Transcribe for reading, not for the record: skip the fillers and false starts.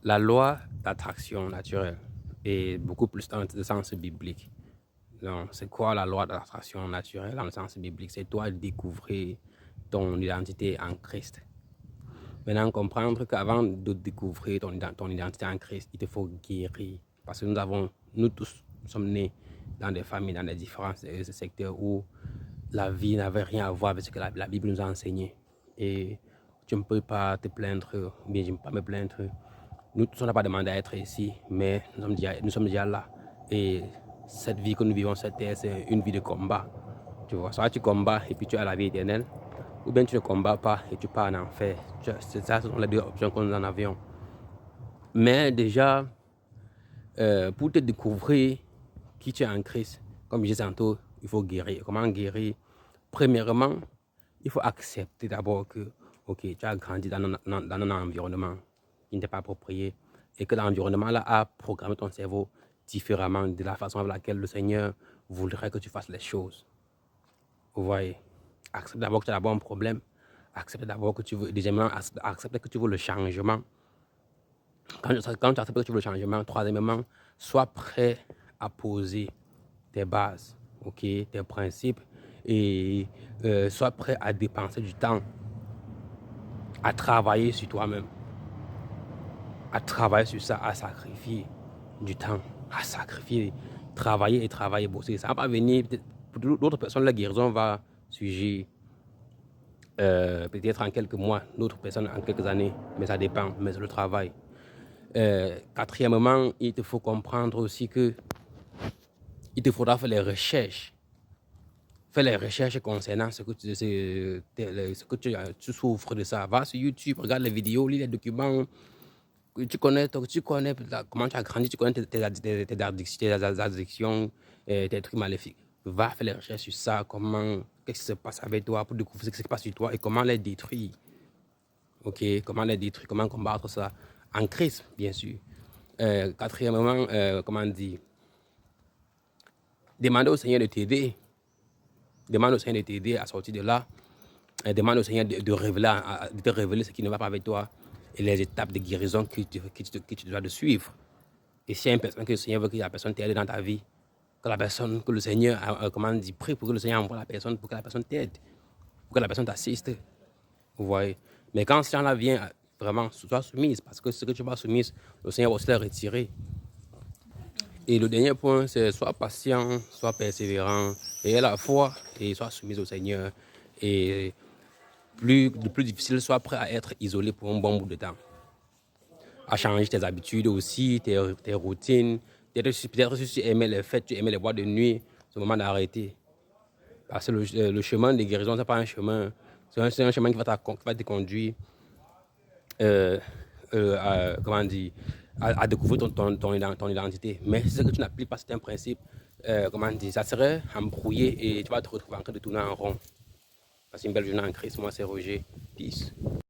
La loi d'attraction naturelle est beaucoup plus dans le sens biblique. Donc, c'est quoi la loi d'attraction naturelle dans le sens biblique? C'est toi découvrir ton identité en Christ. Maintenant, comprendre qu'avant de découvrir ton identité en Christ, il te faut guérir. Parce que nous tous sommes nés dans des familles, dans des différents secteurs où la vie n'avait rien à voir avec ce que la Bible nous a enseigné. Et tu ne peux pas te plaindre, bien je ne peux pas me plaindre. Nous tous, on n'a pas demandé à être ici, mais nous sommes déjà là. Et cette vie que nous vivons sur terre, c'est une vie de combat. Tu vois, soit tu combats et puis tu as la vie éternelle, ou bien tu ne combats pas et tu pars en enfer. C'est ça, ce sont les deux options que nous en avions. Mais déjà, pour te découvrir qui tu es en Christ, comme je disais tantôt, il faut guérir. Comment guérir? Premièrement, il faut accepter d'abord que, ok, tu as grandi dans un environnement qui ne t'est pas approprié et que l'environnement là a programmé ton cerveau différemment de la façon avec laquelle le Seigneur voudrait que tu fasses les choses. Vous voyez, accepte d'abord que tu as d'abord un problème. Accepte d'abord que tu veux, deuxièmement, accepte que tu veux le changement. Quand tu acceptes que tu veux le changement, troisièmement, sois prêt à poser tes bases, ok, tes principes et sois prêt à dépenser du temps, à travailler sur toi-même, à travailler sur ça, à sacrifier du temps, à sacrifier, travailler et travailler, bosser. Ça va pas venir, pour d'autres personnes, la guérison va surgir peut-être en quelques mois, d'autres personnes en quelques années, mais ça dépend, mais c'est le travail. Quatrièmement, il te faut comprendre aussi que il te faudra faire les recherches. Fais les recherches concernant ce que tu souffres de ça. Va sur YouTube, regarde les vidéos, lis les documents. Tu connais comment tu as grandi, tu connais tes addictions, tes trucs maléfiques. Va faire les recherches sur ça, qu'est-ce qui se passe avec toi pour découvrir ce qui se passe sur toi et comment les détruire. Ok, comment les détruire, comment combattre ça en crise, bien sûr. Quatrièmement, comment dire, demander au Seigneur de t'aider. Demande au Seigneur de t'aider à sortir de là. Demande au Seigneur de te révéler ce qui ne va pas avec toi et les étapes de guérison que tu dois de suivre. Et s'il y a une personne que le Seigneur veut que la personne t'aide dans ta vie, que le Seigneur, prie pour que le Seigneur envoie la personne, pour que la personne t'aide, pour que la personne t'assiste. Vous voyez. Mais quand ce genre-là vient, vraiment, sois soumise, parce que ce que tu vas soumise, le Seigneur va aussi le retirer. Et le dernier point, c'est sois patient, sois persévérant, et la foi, et sois soumise au Seigneur. Et le plus difficile, sois prêt à être isolé pour un bon bout de temps. À changer tes habitudes aussi, tes routines. Peut-être si tu aimais les fêtes, tu aimais les boîtes de nuit, c'est le moment d'arrêter. Parce que le chemin de guérison, ce n'est pas un chemin. C'est un chemin qui va te conduire à découvrir ton identité. Mais si c'est que tu n'appliques pas certains principes, ça serait embrouillé et tu vas te retrouver en train de tourner en rond. Passez une belle journée en Christ. Moi, c'est Roger. Peace.